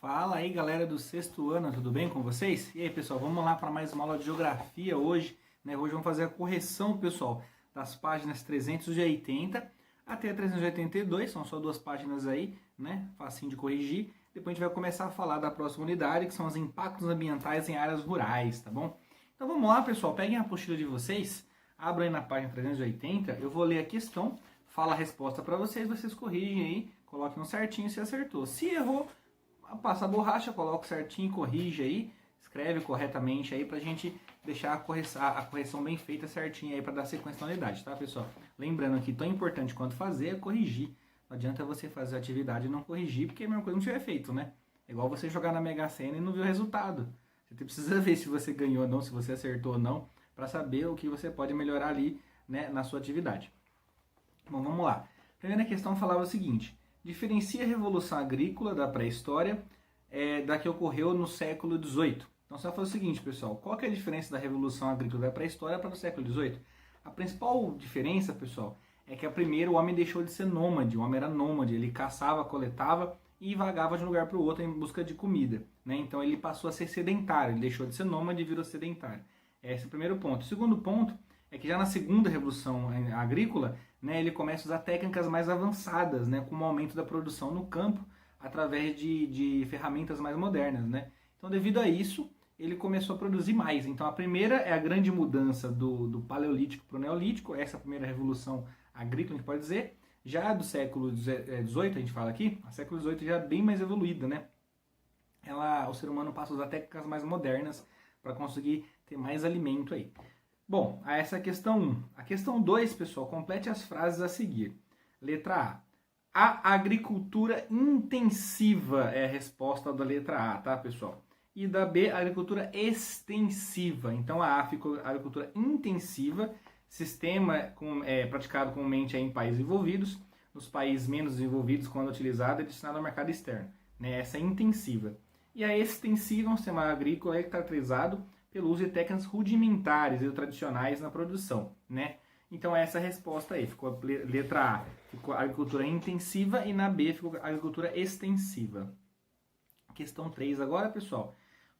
Fala aí, galera do sexto ano, tudo bem com vocês? E aí, pessoal, vamos lá para mais uma aula de geografia hoje, né? Hoje vamos fazer a correção, pessoal, das páginas 380 até a 382, são só duas páginas aí, né? Facinho de corrigir. Depois a gente vai começar a falar da próxima unidade, que são os impactos ambientais em áreas rurais, tá bom? Então vamos lá, pessoal, peguem a apostila de vocês, abram aí na página 380, eu vou ler a questão, falo a resposta para vocês, vocês corrigem aí, coloquem um certinho se acertou. Se errou, passa a borracha, coloca certinho, corrige aí, escreve corretamente aí pra gente deixar a correção bem feita certinha aí pra dar sequência na unidade, tá, pessoal? Lembrando que tão importante quanto fazer é corrigir. Não adianta você fazer a atividade e não corrigir, porque a mesma coisa não tiver feito, né? É igual você jogar na Mega Sena e não ver o resultado. Você precisa ver se você ganhou ou não, se você acertou ou não, pra saber o que você pode melhorar ali, né, na sua atividade. Bom, vamos lá. A primeira questão falava o seguinte: diferencia a Revolução Agrícola da pré-história da que ocorreu no século XVIII. Então você vai fazer o seguinte, pessoal, qual que é a diferença da Revolução Agrícola da pré-história para o século XVIII? A principal diferença, pessoal, é que a primeira o homem deixou de ser nômade, o homem era nômade, ele caçava, coletava e vagava de um lugar para o outro em busca de comida, né? Então ele passou a ser sedentário, ele deixou de ser nômade e virou sedentário. Esse é o primeiro ponto. O segundo ponto é que já na segunda Revolução Agrícola, né, ele começa a usar técnicas mais avançadas, né, com o aumento da produção no campo, através de ferramentas mais modernas, né? Então, devido a isso, ele começou a produzir mais. Então, a primeira é a grande mudança do Paleolítico para o Neolítico, essa é a primeira revolução agrícola, a gente pode dizer. Já do século XVIII, a gente fala aqui, a século XVIII já é bem mais evoluída, né? O ser humano passa a usar técnicas mais modernas para conseguir ter mais alimento aí. Bom, essa é a questão 1. A questão 2, pessoal, complete as frases a seguir. Letra A. A agricultura intensiva é a resposta da letra A, tá, pessoal? E da B, a agricultura extensiva. Então, a A ficou agricultura intensiva, sistema praticado comumente em países desenvolvidos. Nos países menos desenvolvidos, quando utilizado, é destinado ao mercado externo. Né? Essa é intensiva. E a extensiva é um sistema agrícola caracterizado pelo uso de técnicas rudimentares e tradicionais na produção, né? Então essa é a resposta aí, ficou a letra A, ficou agricultura intensiva e na B ficou agricultura extensiva. Questão 3 agora, pessoal.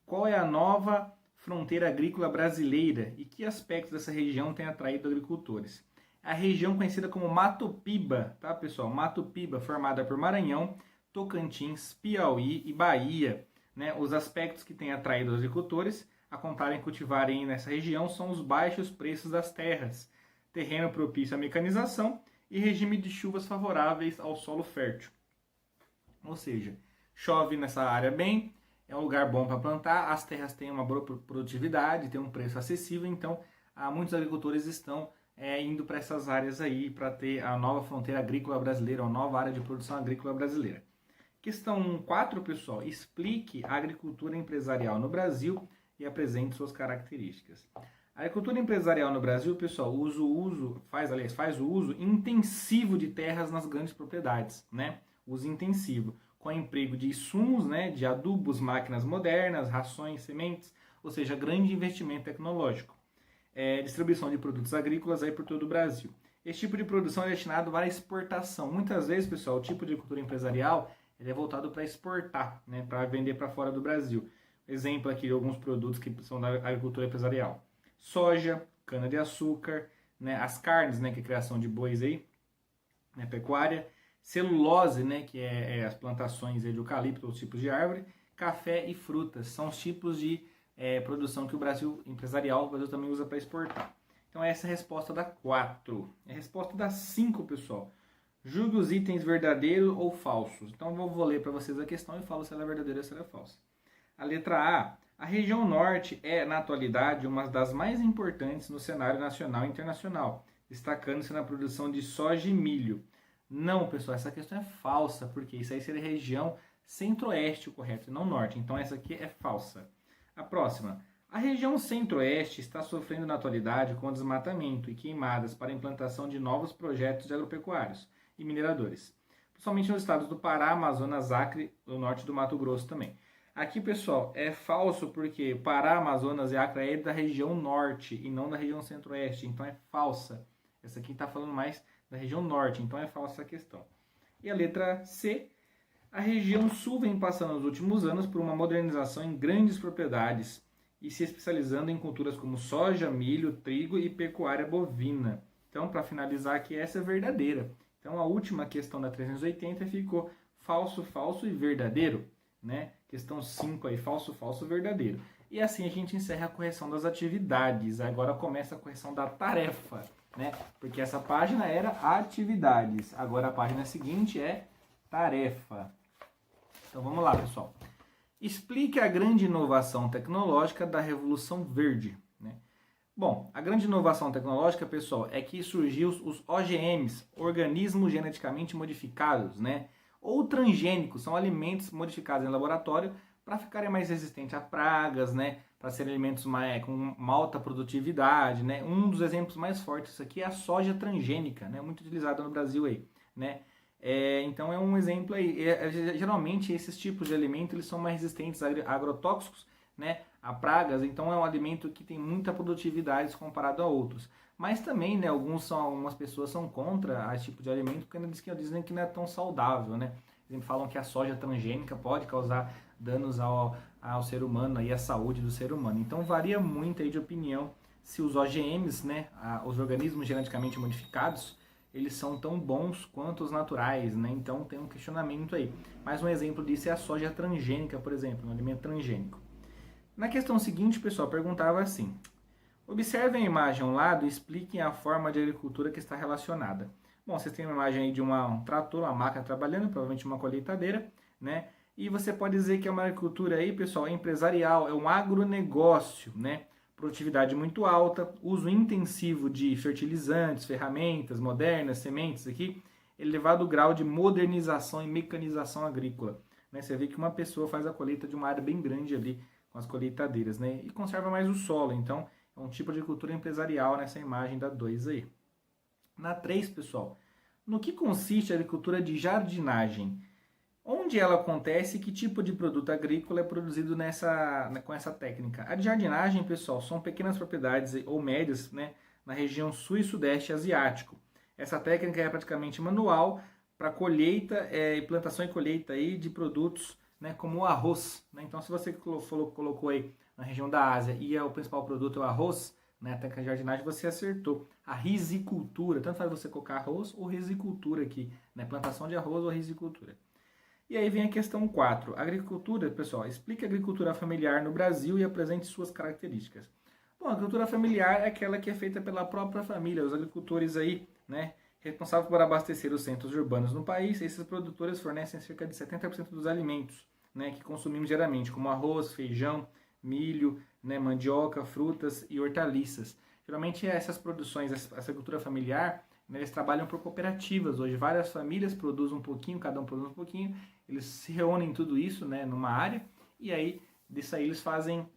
Qual é a nova fronteira agrícola brasileira e que aspectos dessa região tem atraído agricultores? A região conhecida como Mato Piba, tá, pessoal? Mato Piba, formada por Maranhão, Tocantins, Piauí e Bahia, né? Os aspectos que têm atraído os agricultores a comprarem e cultivarem nessa região são os baixos preços das terras, terreno propício à mecanização e regime de chuvas favoráveis ao solo fértil. Ou seja, chove nessa área bem, é um lugar bom para plantar, as terras têm uma boa produtividade, têm um preço acessível, então muitos agricultores estão indo para essas áreas aí para ter a nova fronteira agrícola brasileira, a nova área de produção agrícola brasileira. Questão 4, pessoal, explique a agricultura empresarial no Brasil e apresente suas características. A agricultura empresarial no Brasil, pessoal, faz o uso intensivo de terras nas grandes propriedades, né? Uso intensivo, com emprego de insumos, né? De adubos, máquinas modernas, rações, sementes, ou seja, grande investimento tecnológico. Distribuição de produtos agrícolas aí por todo o Brasil. Esse tipo de produção é destinado para exportação. Muitas vezes, pessoal, o tipo de agricultura empresarial ele é voltado para exportar, né? Para vender para fora do Brasil. Exemplo aqui de alguns produtos que são da agricultura empresarial. Soja, cana-de-açúcar, né, as carnes, né, que é a criação de bois aí, né, pecuária, celulose, né, que é as plantações de eucalipto, outros tipos de árvore, café e frutas. São os tipos de produção que o Brasil empresarial, o Brasil também usa para exportar. Então essa é a resposta da 4. A resposta da 5, pessoal. Julgue os itens verdadeiros ou falsos. Então eu vou ler para vocês a questão e falo se ela é verdadeira ou se ela é falsa. A letra A região norte é, na atualidade, uma das mais importantes no cenário nacional e internacional, destacando-se na produção de soja e milho. Não, pessoal, essa questão é falsa, porque isso aí seria região centro-oeste, o correto, e não norte. Então essa aqui é falsa. A próxima. A região centro-oeste está sofrendo na atualidade com desmatamento e queimadas para a implantação de novos projetos de agropecuários e mineradores, principalmente nos estados do Pará, Amazonas, Acre e no norte do Mato Grosso também. Aqui, pessoal, é falso porque Pará, Amazonas e Acre é da região norte e não da região centro-oeste, então é falsa. Essa aqui está falando mais da região norte, então é falsa essa questão. E a letra C, A região sul vem passando nos últimos anos por uma modernização em grandes propriedades e se especializando em culturas como soja, milho, trigo e pecuária bovina. Então, para finalizar aqui, essa é verdadeira. Então, a última questão da 380 ficou falso, falso e verdadeiro, né? Questão 5 aí, falso, falso, verdadeiro. E assim a gente encerra a correção das atividades. Agora começa a correção da tarefa, né? Porque essa página era atividades. Agora a página seguinte é tarefa. Então vamos lá, pessoal. Explique a grande inovação tecnológica da Revolução Verde, né? Bom, a grande inovação tecnológica, pessoal, é que surgiu os OGMs, organismos geneticamente modificados, né? Ou transgênicos, são alimentos modificados em laboratório para ficarem mais resistentes a pragas, né? Para serem alimentos com uma alta produtividade, né? Um dos exemplos mais fortes aqui é a soja transgênica, né? Muito utilizada no Brasil aí, né? Então é um exemplo aí. Geralmente esses tipos de alimento eles são mais resistentes a agrotóxicos, né? A pragas, então é um alimento que tem muita produtividade comparado a outros. Mas também, né, algumas pessoas são contra esse tipo de alimento porque dizem que não é tão saudável, né? Eles falam que a soja transgênica pode causar danos ao ser humano e à saúde do ser humano. Então varia muito aí de opinião se os OGMs, né, os organismos geneticamente modificados, eles são tão bons quanto os naturais, né? Então tem um questionamento aí. Mais um exemplo disso é a soja transgênica, por exemplo, um alimento transgênico. Na questão seguinte, pessoal, perguntava assim: observem a imagem ao lado e expliquem a forma de agricultura que está relacionada. Bom, vocês têm uma imagem aí de um trator, uma máquina trabalhando, provavelmente uma colheitadeira, né? E você pode dizer que é uma agricultura aí, pessoal, empresarial, é um agronegócio, né? Produtividade muito alta, uso intensivo de fertilizantes, ferramentas modernas, sementes aqui, elevado grau de modernização e mecanização agrícola, né? Você vê que uma pessoa faz a colheita de uma área bem grande ali com as colheitadeiras, né? E conserva mais o solo, então é um tipo de agricultura empresarial nessa imagem da 2 aí. Na 3, pessoal, no que consiste a agricultura de jardinagem? Onde ela acontece e que tipo de produto agrícola é produzido com essa técnica? A de jardinagem, pessoal, são pequenas propriedades ou médias, né, na região sul e sudeste asiático. Essa técnica é praticamente manual para colheita e plantação e colheita aí de produtos, né, como o arroz, né? Então, se você colocou aí na região da Ásia e o principal produto é o arroz, né, a técnica de jardinagem, você acertou. A risicultura, tanto faz você colocar arroz ou risicultura aqui, né, plantação de arroz ou risicultura. E aí vem a questão 4. Agricultura, pessoal, explique a agricultura familiar no Brasil e apresente suas características. Bom, a agricultura familiar é aquela que é feita pela própria família, os agricultores aí, né, responsáveis por abastecer os centros urbanos no país. Esses produtores fornecem cerca de 70% dos alimentos, né, que consumimos diariamente, como arroz, feijão, milho, né, mandioca, frutas e hortaliças. Geralmente essas produções, essa agricultura familiar, né, eles trabalham por cooperativas. Hoje várias famílias produzem um pouquinho, cada um produz um pouquinho, eles se reúnem tudo isso, né, numa área e aí disso aí eles fazem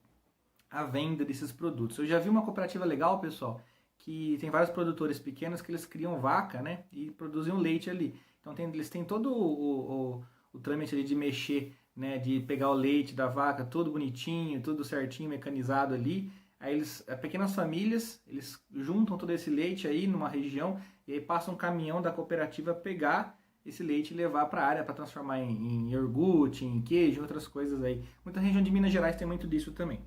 a venda desses produtos. Eu já vi uma cooperativa legal, pessoal, que tem vários produtores pequenos que eles criam vaca, né, e produzem o leite ali. Então eles têm todo o trâmite ali de mexer, né, de pegar o leite da vaca, tudo bonitinho, tudo certinho, mecanizado ali. Aí pequenas famílias, eles juntam todo esse leite aí numa região e aí passa um caminhão da cooperativa pegar esse leite e levar para a área para transformar em iogurte, em queijo, outras coisas aí. Muita região de Minas Gerais tem muito disso também.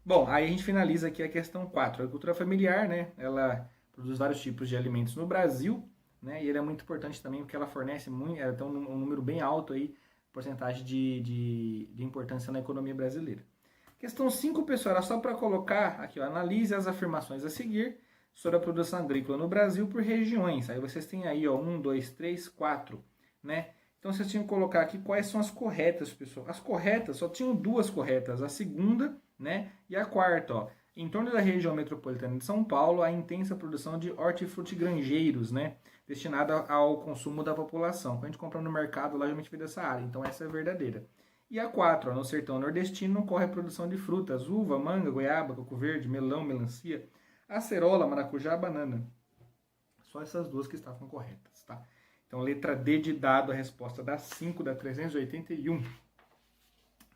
Bom, aí a gente finaliza aqui a questão 4. A agricultura familiar, né, ela produz vários tipos de alimentos no Brasil, né, e ela é muito importante também porque ela fornece ela tem um número bem alto aí, porcentagem de importância na economia brasileira. Questão 5, pessoal, era só para colocar aqui, ó, analise as afirmações a seguir sobre a produção agrícola no Brasil por regiões. Aí vocês têm aí, ó, 1, 2, 3, 4, né? Então vocês tinham que colocar aqui quais são as corretas, pessoal. As corretas, só tinham 2 corretas, a segunda, né, e a quarta, ó. Em torno da região metropolitana de São Paulo, há intensa produção de hortifrutigranjeiros, né, destinada ao consumo da população. Quando a gente compra no mercado, lá geralmente vem dessa área, então essa é verdadeira. E a 4, ó, no sertão nordestino ocorre a produção de frutas, uva, manga, goiaba, coco verde, melão, melancia, acerola, maracujá, banana. Só essas 2 que estavam corretas, tá? Então, letra D de dado, a resposta da 5 da 381.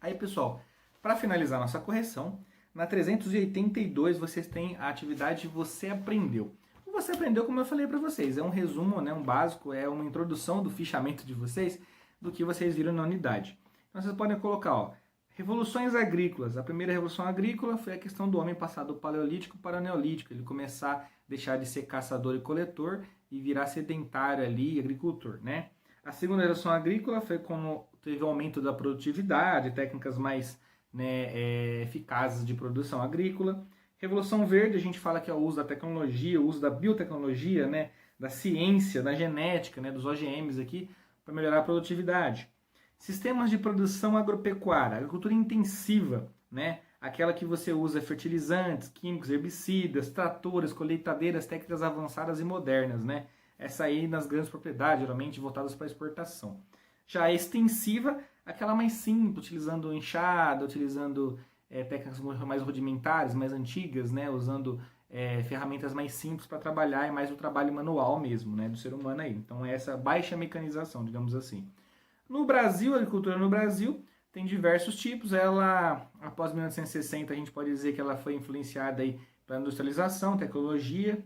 Aí, pessoal, para finalizar nossa correção, na 382 vocês têm a atividade Você Aprendeu. O Você Aprendeu, como eu falei para vocês, é um resumo, né, um básico, é uma introdução do fichamento de vocês, do que vocês viram na unidade. Então vocês podem colocar, ó, revoluções agrícolas. A primeira revolução agrícola foi a questão do homem passar do paleolítico para o neolítico, ele começar a deixar de ser caçador e coletor e virar sedentário ali, agricultor, né? A segunda revolução agrícola foi quando teve o aumento da produtividade, técnicas mais, né, eficazes de produção agrícola. Revolução verde, a gente fala que é o uso da tecnologia, o uso da biotecnologia, né, da ciência, da genética, né, dos OGMs aqui, para melhorar a produtividade. Sistemas de produção agropecuária, agricultura intensiva, né, aquela que você usa fertilizantes, químicos, herbicidas, tratores, colheitadeiras, técnicas avançadas e modernas, né? Essa aí nas grandes propriedades, geralmente voltadas para exportação. Já a extensiva, aquela mais simples, utilizando enxada, utilizando técnicas mais rudimentares, mais antigas, né? Usando ferramentas mais simples para trabalhar e mais o trabalho manual mesmo, né? Do ser humano aí. Então é essa baixa mecanização, digamos assim. No Brasil, a agricultura no Brasil tem diversos tipos. Ela, após 1960, a gente pode dizer que ela foi influenciada aí pela industrialização, tecnologia.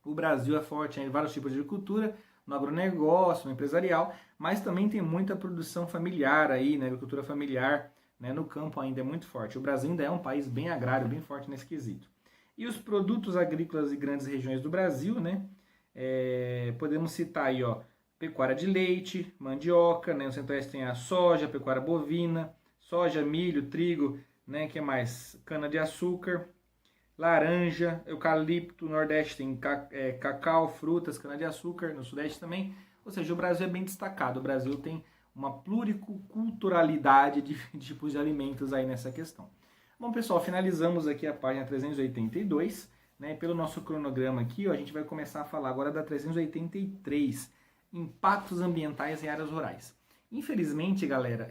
O Brasil é forte em vários tipos de agricultura, no agronegócio, no empresarial, mas também tem muita produção familiar aí, né? Agricultura familiar, né? No campo ainda é muito forte. O Brasil ainda é um país bem agrário, bem forte nesse quesito. E os produtos agrícolas e grandes regiões do Brasil, né? Podemos citar aí, ó, pecuária de leite, mandioca, né? No Centro-Oeste tem a soja, pecuária bovina, soja, milho, trigo, né? Que mais? Cana-de-açúcar, laranja, eucalipto. No Nordeste tem cacau, frutas, cana-de-açúcar, no Sudeste também. Ou seja, o Brasil é bem destacado. O Brasil tem uma pluriculturalidade de tipos de alimentos aí nessa questão. Bom, pessoal, finalizamos aqui a página 382, né? Pelo nosso cronograma aqui, ó, a gente vai começar a falar agora da 383, impactos ambientais em áreas rurais. Infelizmente, galera,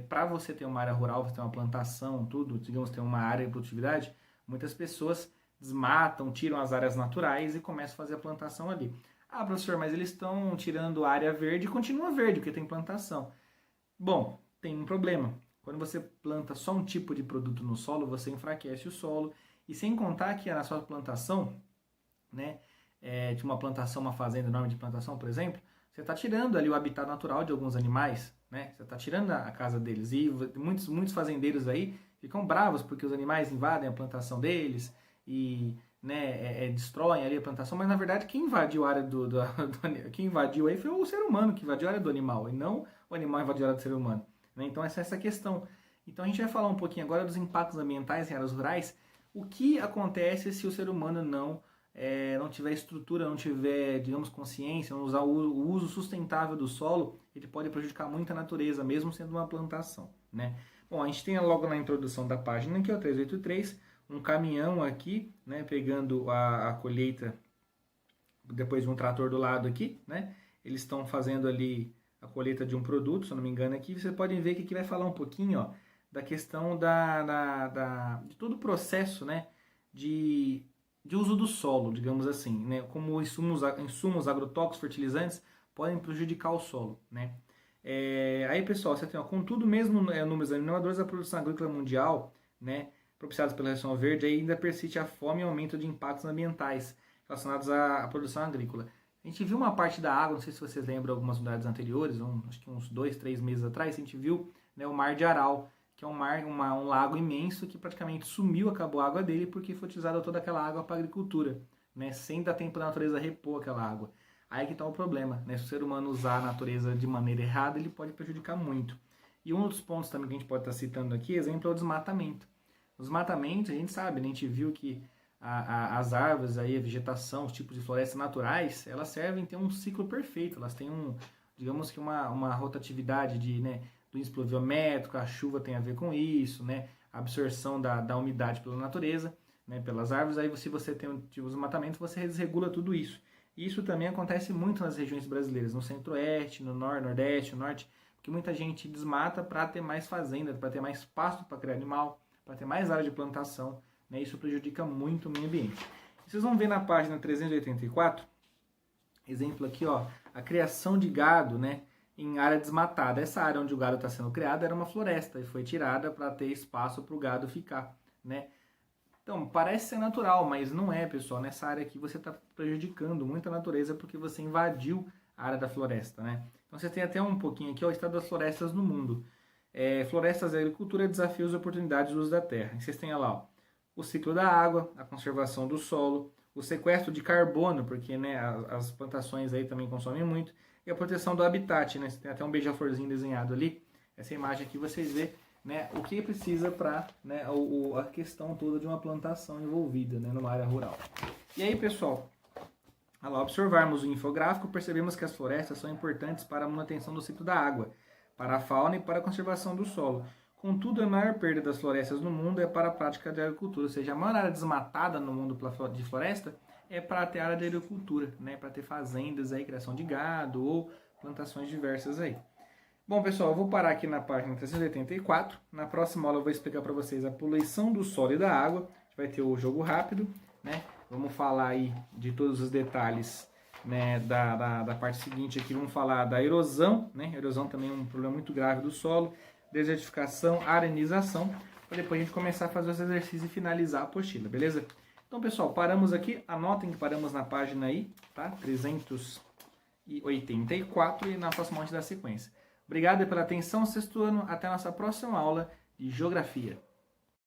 para você ter uma área rural, você ter uma plantação, tudo, digamos, ter uma área de produtividade, muitas pessoas desmatam, tiram as áreas naturais e começam a fazer a plantação ali. Ah, professor, mas eles estão tirando a área verde e continua verde, porque tem plantação. Bom, tem um problema. Quando você planta só um tipo de produto no solo, você enfraquece o solo. E sem contar que na sua plantação, né, de uma plantação, uma fazenda enorme de plantação, por exemplo, você está tirando ali o habitat natural de alguns animais, né? Você está tirando a casa deles. E muitos fazendeiros aí ficam bravos porque os animais invadem a plantação deles e, né, destroem ali a plantação, mas na verdade quem invadiu a área quem invadiu aí foi o ser humano que invadiu a área do animal, e não o animal invadiu a área do ser humano, né? Então essa é essa questão. Então a gente vai falar um pouquinho agora dos impactos ambientais em áreas rurais. O que acontece se o ser humano não tiver estrutura, não tiver, digamos, consciência, não usar o uso sustentável do solo, ele pode prejudicar muito a natureza, mesmo sendo uma plantação, né? Bom, a gente tem logo na introdução da página aqui, o 383, um caminhão aqui, né, pegando a colheita, depois de um trator do lado aqui, né? Eles estão fazendo ali a colheita de um produto, se eu não me engano aqui. Vocês podem ver que aqui vai falar um pouquinho, ó, da questão de todo o processo, né, de uso do solo, digamos assim, né? Como insumos agrotóxicos, fertilizantes, podem prejudicar o solo, né? Aí, pessoal, você tem, ó, contudo, mesmo números animadores da produção agrícola mundial, né, propiciados pela Revolução Verde, ainda persiste a fome e aumento de impactos ambientais relacionados à produção agrícola. A gente viu uma parte da água, não sei se vocês lembram algumas unidades anteriores, acho que uns 2, 3 meses atrás, a gente viu, né, o Mar de Aral, que é um lago imenso que praticamente sumiu, acabou a água dele porque foi utilizada toda aquela água para a agricultura, né, sem dar tempo da natureza repor aquela água. Aí que está o problema, né? Se o ser humano usar a natureza de maneira errada, ele pode prejudicar muito. E um dos pontos também que a gente pode estar citando aqui, exemplo, é o desmatamento. O desmatamento, a gente sabe, né? A gente viu que as árvores, aí, a vegetação, os tipos de florestas naturais, elas servem ter um ciclo perfeito. Elas têm digamos que uma rotatividade né, do índice pluviométrico, a chuva tem a ver com isso, né? A absorção da umidade pela natureza, né, pelas árvores. Aí se você tem um tipo de desmatamento, você desregula tudo isso. Isso também acontece muito nas regiões brasileiras, no centro-oeste, no nordeste, no norte, porque muita gente desmata para ter mais fazenda, para ter mais pasto para criar animal, para ter mais área de plantação, né? Isso prejudica muito o meio ambiente. Vocês vão ver na página 384, exemplo aqui, ó, a criação de gado, né, em área desmatada. Essa área onde o gado está sendo criado era uma floresta e foi tirada para ter espaço para o gado ficar, né? Então, parece ser natural, mas não é, pessoal. Nessa área aqui você está prejudicando muito a natureza porque você invadiu a área da floresta, né? Então você tem até um pouquinho aqui, ó, o estado das florestas no mundo. Florestas, agricultura, desafios e oportunidades do uso da terra. E vocês têm lá, ó, o ciclo da água, a conservação do solo, o sequestro de carbono, porque né, as plantações aí também consomem muito, e a proteção do habitat, né? Você tem até um beija-florzinho desenhado ali. Essa imagem aqui vocês vê, né, o que precisa para, né, a questão toda de uma plantação envolvida, né, numa área rural. E aí, pessoal, ao observarmos o infográfico, percebemos que as florestas são importantes para a manutenção do ciclo da água, para a fauna e para a conservação do solo. Contudo, a maior perda das florestas no mundo é para a prática de agricultura, ou seja, a maior área desmatada no mundo de floresta é para ter área de agricultura, né, para ter fazendas, aí, criação de gado ou plantações diversas aí. Bom, pessoal, eu vou parar aqui na página 384. Na próxima aula eu vou explicar para vocês a poluição do solo e da água. A gente vai ter o jogo rápido, né? Vamos falar aí de todos os detalhes, né, da parte seguinte aqui. Vamos falar da erosão, né? A erosão também é um problema muito grave do solo. Desertificação, arenização. Para depois a gente começar a fazer os exercícios e finalizar a apostila, beleza? Então, pessoal, paramos aqui. Anotem que paramos na página aí, tá? 384 e na próxima aula a gente dá sequência. Obrigado pela atenção, sexto ano. Até a nossa próxima aula de Geografia.